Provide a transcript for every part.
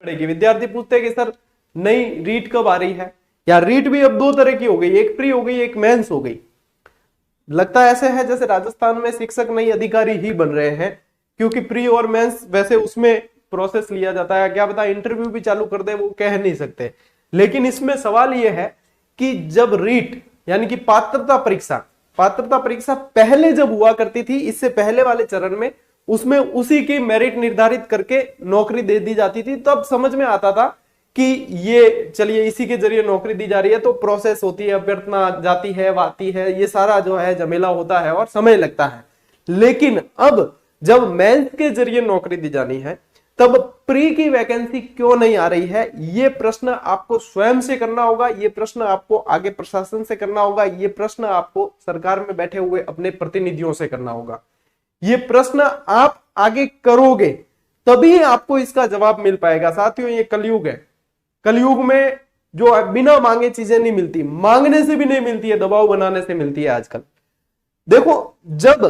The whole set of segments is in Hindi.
पड़ेगी। विद्यार्थी पूछते हैं कि सर नई रीट कब आ रही है, या रीट भी अब दो तरह की हो गई, एक प्री हो गई एक मेंस हो गई। लगता ऐसे है जैसे राजस्थान में शिक्षक नई अधिकारी ही बन रहे हैं, क्योंकि प्री और मेंस वैसे उसमें प्रोसेस लिया जाता है, क्या पता इंटरव्यू भी चालू कर दे, वो कह नहीं सकते। लेकिन इसमें सवाल यह है कि जब रीट यानी कि पात्रता परीक्षा पहले जब हुआ करती थी, इससे पहले वाले चरण में, उसमें उसी की मेरिट निर्धारित करके नौकरी दे दी जाती थी, तब समझ में आता था कि ये चलिए इसी के जरिए नौकरी दी जा रही है, तो प्रोसेस होती है, अभ्यर्थना जाती है, आती है, ये सारा जो है झमेला होता है और समय लगता है। लेकिन अब जब मेंस के जरिए नौकरी दी जानी है, तब प्री की वैकेंसी क्यों नहीं आ रही है, ये प्रश्न आपको स्वयं से करना होगा, ये प्रश्न आपको आगे प्रशासन से करना होगा, ये प्रश्न आपको सरकार में बैठे हुए अपने प्रतिनिधियों से करना होगा। ये प्रश्न आप आगे करोगे तभी आपको इसका जवाब मिल पाएगा। साथियों, ये कलयुग है, कलयुग में जो बिना मांगे चीजें नहीं मिलती, मांगने से भी नहीं मिलती है, दबाव बनाने से मिलती है आजकल। देखो, जब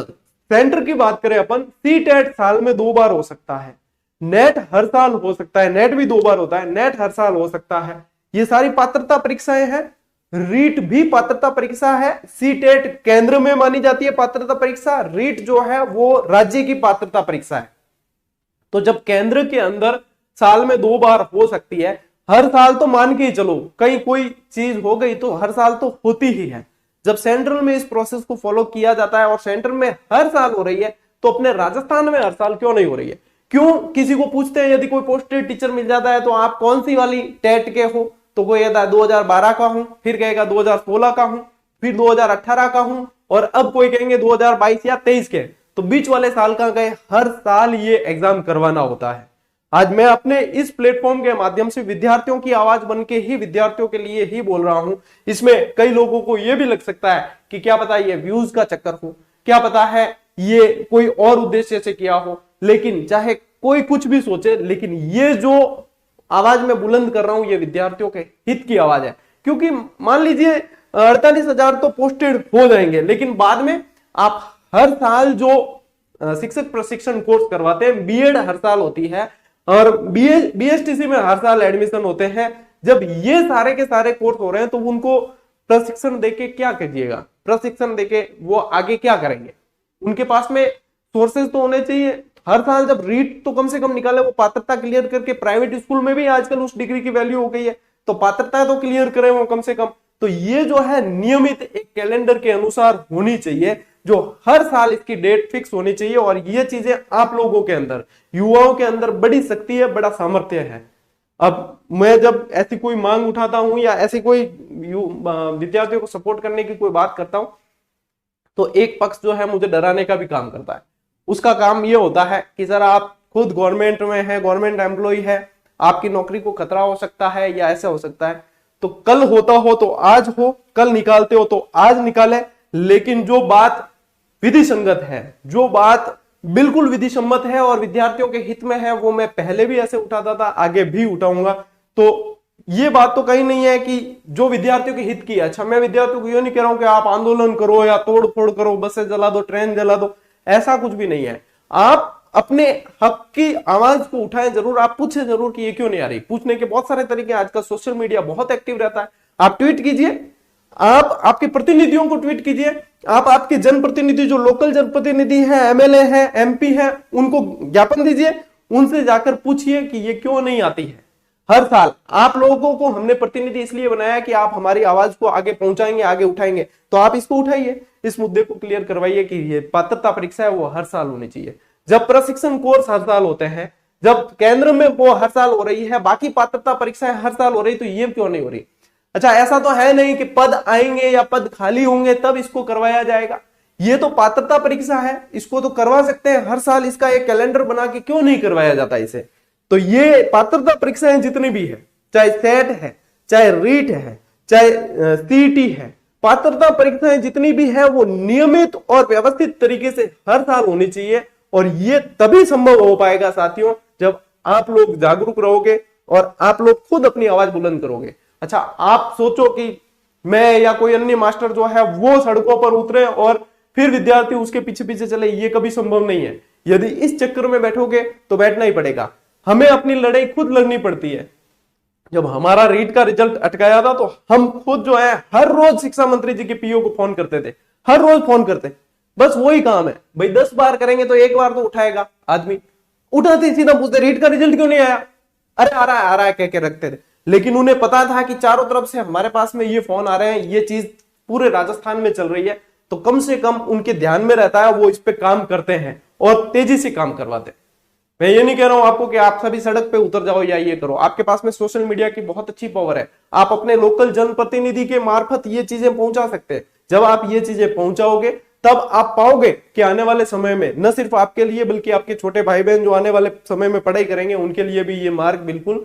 सेंटर की बात करें अपन, सीटेट साल में 2 बार हो सकता है, नेट हर साल हो सकता है, नेट भी 2 बार होता है, नेट हर साल हो सकता है। ये सारी पात्रता परीक्षाएं हैं। रीट भी पात्रता परीक्षा है। सीटेट केंद्र में मानी जाती है पात्रता परीक्षा, रीट जो है वो राज्य की पात्रता परीक्षा है। तो जब केंद्र के अंदर साल में 2 बार हो सकती है, हर साल तो मान के ही चलो, कहीं कोई चीज हो गई तो हर साल तो होती ही है। जब सेंट्रल में इस प्रोसेस को फॉलो किया जाता है और सेंट्रल में हर साल हो रही है, तो अपने राजस्थान में हर साल क्यों नहीं हो रही है? क्यों? किसी को पूछते हैं, यदि कोई पोस्टेड टीचर मिल जाता है तो आप कौन सी वाली टेट के हो, तो कोई कहता है 2012 का हूं, फिर कहेगा 2016 का हूं, फिर 2018 का हूं, और अब कोई कहेंगे 2022 या 23 के। तो बीच वाले साल कहां गए? हर साल ये एग्जाम करवाना होता है। आज मैं अपने इस प्लेटफॉर्म के माध्यम से विद्यार्थियों की आवाज बन के ही विद्यार्थियों के लिए ही बोल रहा हूं। इसमें कई लोगों को यह भी लग सकता है कि क्या पता ये व्यूज का चक्कर हो, क्या पता है ये कोई और उद्देश्य से किया हो। लेकिन चाहे कोई कुछ भी सोचे, लेकिन ये जो आवाज मैं बुलंद कर रहा हूं, ये विद्यार्थियों के हित की आवाज है। क्योंकि मान लीजिए 48,000 तो पोस्टेड हो जाएंगे, लेकिन बाद में आप हर साल जो शिक्षक प्रशिक्षण कोर्स करवाते हैं, बीएड हर साल होती है और बीएसटीसी में हर साल एडमिशन होते हैं। जब ये सारे के सारे कोर्स हो रहे हैं, तो उनको प्रशिक्षण देके क्या कीजिएगा? प्रशिक्षण देके वो आगे क्या करेंगे? उनके पास में सोर्सेज तो होने चाहिए। हर साल जब रीट तो कम से कम निकाले, वो पात्रता क्लियर करके, प्राइवेट स्कूल में भी आजकल उस डिग्री की वैल्यू हो गई है, तो पात्रता तो क्लियर करें वो कम से कम। तो ये जो है नियमित एक कैलेंडर के अनुसार होनी चाहिए, जो हर साल इसकी डेट फिक्स होनी चाहिए। और ये चीजें आप लोगों के अंदर, युवाओं के अंदर बड़ी शक्ति है, बड़ा सामर्थ्य है। अब मैं जब ऐसी कोई मांग उठाता हूं या ऐसी कोई विद्यार्थियों को सपोर्ट करने की कोई बात करता हूं, तो एक पक्ष जो है मुझे डराने का भी काम करता है। उसका काम ये होता है कि सर आप खुद गवर्नमेंट में है, गवर्नमेंट एम्प्लॉय है, आपकी नौकरी को खतरा हो सकता है या ऐसा हो सकता है, तो कल होता हो तो आज हो, कल निकालते हो तो आज निकाले। लेकिन जो बात विधि संगत है, जो बात बिल्कुल विधि सम्मत है और विद्यार्थियों के हित में है, वो मैं पहले भी ऐसे उठाता था, आगे भी उठाऊंगा। तो ये बात तो कहीं नहीं है कि जो विद्यार्थियों के हित की है। अच्छा, मैं विद्यार्थियों को ये नहीं कह रहा हूं कि आप आंदोलन करो या तोड़ फोड़ करो, बसें जला दो, ट्रेन जला दो, ऐसा कुछ भी नहीं है। आप अपने हक की आवाज को उठाएं जरूर, आप पूछें जरूर कि ये क्यों नहीं आ रही। पूछने के बहुत सारे तरीके, आजकल सोशल मीडिया बहुत एक्टिव रहता है। आप ट्वीट कीजिए, आप आपके प्रतिनिधियों को ट्वीट कीजिए, आप आपके जनप्रतिनिधि, जो लोकल जनप्रतिनिधि हैं, एमएलए हैं, एमपी हैं, उनको ज्ञापन दीजिए, उनसे जाकर पूछिए कि ये क्यों नहीं आती है। हर साल आप लोगों को हमने प्रतिनिधि इसलिए बनाया कि आप हमारी आवाज को आगे पहुंचाएंगे, आगे उठाएंगे, तो आप इसको उठाइए, इस मुद्दे को क्लियर करवाइए कि ये पात्रता परीक्षा है वो हर साल होनी चाहिए। जब प्रशिक्षण कोर्स हर साल होते हैं, जब केंद्र में वो हर साल हो रही है, बाकी पात्रता परीक्षाएं हर साल हो रही, तो ये क्यों नहीं हो रही? अच्छा, ऐसा तो है नहीं कि पद आएंगे या पद खाली होंगे तब इसको करवाया जाएगा। ये तो पात्रता परीक्षा है, इसको तो करवा सकते हैं हर साल। इसका एक कैलेंडर बना के क्यों नहीं करवाया जाता इसे? तो ये पात्रता परीक्षाएं जितनी भी है, चाहे सेट है, चाहे रीट है, चाहे सीटी है, पात्रता परीक्षाएं जितनी भी है, वो नियमित और व्यवस्थित तरीके से हर साल होनी चाहिए। और ये तभी संभव हो पाएगा साथियों, जब आप लोग जागरूक रहोगे और आप लोग खुद अपनी आवाज बुलंद करोगे। अच्छा, आप सोचो कि मैं या कोई अन्य मास्टर जो है वो सड़कों पर उतरे और फिर विद्यार्थी उसके पीछे पीछे चले, ये कभी संभव नहीं है। यदि इस चक्कर में बैठोगे तो बैठना ही पड़ेगा। हमें अपनी लड़ाई खुद लड़नी पड़ती है। जब हमारा रीट का रिजल्ट अटकाया था तो हम खुद जो है हर रोज शिक्षा मंत्री जी के पीओ को फोन करते थे, हर रोज फोन करते। बस वही काम है भाई, 10 बार करेंगे तो एक बार तो उठाएगा आदमी। उठाते सीधा पूछते रीट का रिजल्ट क्यों नहीं आया, अरे आ रहा है कह के रखते थे। लेकिन उन्हें पता था कि चारों तरफ से हमारे पास में ये फोन आ रहे हैं, ये चीज पूरे राजस्थान में चल रही है, तो कम से कम उनके ध्यान में रहता है, वो इस पे काम करते हैं और तेजी से काम करवाते हैं। मैं ये नहीं कह रहा हूं आपको कि आप सभी सड़क पे उतर जाओ या ये करो, आपके पास में सोशल मीडिया की बहुत अच्छी पावर है, आप अपने लोकल जनप्रतिनिधि के मार्फत ये चीजें पहुंचा सकते हैं। जब आप ये चीजें पहुंचाओगे तब आप पाओगे कि आने वाले समय में न सिर्फ आपके लिए बल्कि आपके छोटे भाई बहन जो आने वाले समय में पढ़ाई करेंगे उनके लिए भी ये मार्ग बिल्कुल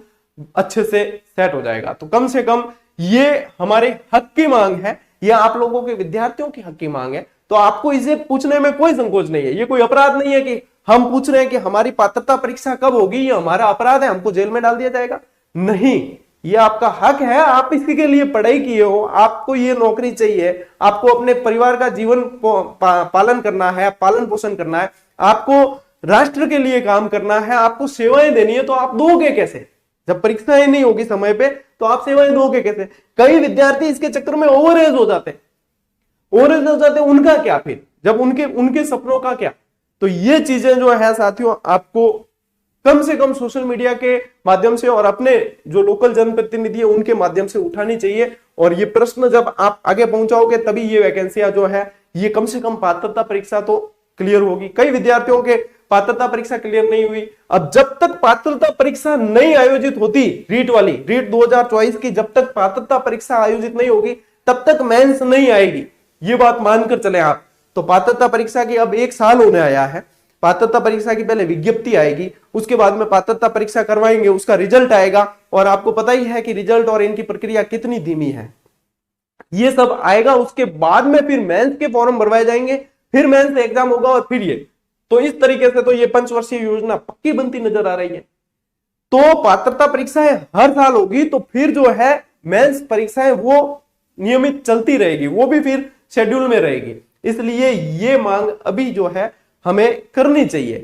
अच्छे से सेट हो जाएगा। तो कम से कम ये हमारे हक की मांग है, ये आप लोगों के विद्यार्थियों की हक की मांग है। तो आपको इसे पूछने में कोई संकोच नहीं है, ये कोई अपराध नहीं है कि हम पूछ रहे हैं कि हमारी पात्रता परीक्षा कब होगी, ये हमारा अपराध है, हमको जेल में डाल दिया जाएगा। नहीं, ये आपका हक है, आप इसी के लिए पढ़ाई किए हो, आपको ये नौकरी चाहिए, आपको अपने परिवार का जीवन पालन करना है, पालन पोषण करना है, आपको राष्ट्र के लिए काम करना है, आपको सेवाएं देनी है, तो आप दोगे कैसे? जब परीक्षाएं नहीं होगी समय पे तो आप सेवाएं दोगे कैसे? कई विद्यार्थी इसके चक्कर में ओवरएज हो जाते हैं, ओवरएज हो जाते हैं, उनका क्या फिर? जब उनके सपनों का क्या? तो ये चीजें जो है साथियों आपको कम से कम सोशल मीडिया के माध्यम से और अपने जो लोकल जनप्रतिनिधि है उनके माध्यम से उठानी चाहिए। और ये प्रश्न जब आप आगे पहुंचाओगे तभी ये वैकेंसियां जो है ये कम से कम पात्रता परीक्षा तो क्लियर होगी। कई विद्यार्थियों के पात्रता परीक्षा क्लियर नहीं हुई। अब जब तक पात्रता परीक्षा नहीं आयोजित होती, रीट वाली, रीट 2024 की जब तक पात्रता परीक्षा आयोजित नहीं होगी तब तक मेंस नहीं आएगी, ये बात मानकर चले आप। तो पात्रता परीक्षा की अब 1 साल होने आया है, पात्रता परीक्षा की पहले विज्ञप्ति आएगी, उसके बाद में पात्रता परीक्षा करवाएंगे, उसका रिजल्ट आएगा, और आपको पता ही है कि रिजल्ट और इनकी प्रक्रिया कितनी धीमी है। ये सब आएगा, उसके बाद में फिर मेंस के फॉर्म भरवाए जाएंगे, फिर मेंस एग्जाम होगा और फिर ये। तो इस तरीके से तो ये पंचवर्षीय योजना पक्की बनती नजर आ रही है। तो पात्रता परीक्षाएं हर साल होगी, तो फिर जो है मेंस परीक्षाएं वो नियमित चलती रहेगी, वो भी फिर शेड्यूल में रहेगी। इसलिए ये मांग अभी जो है हमें करनी चाहिए।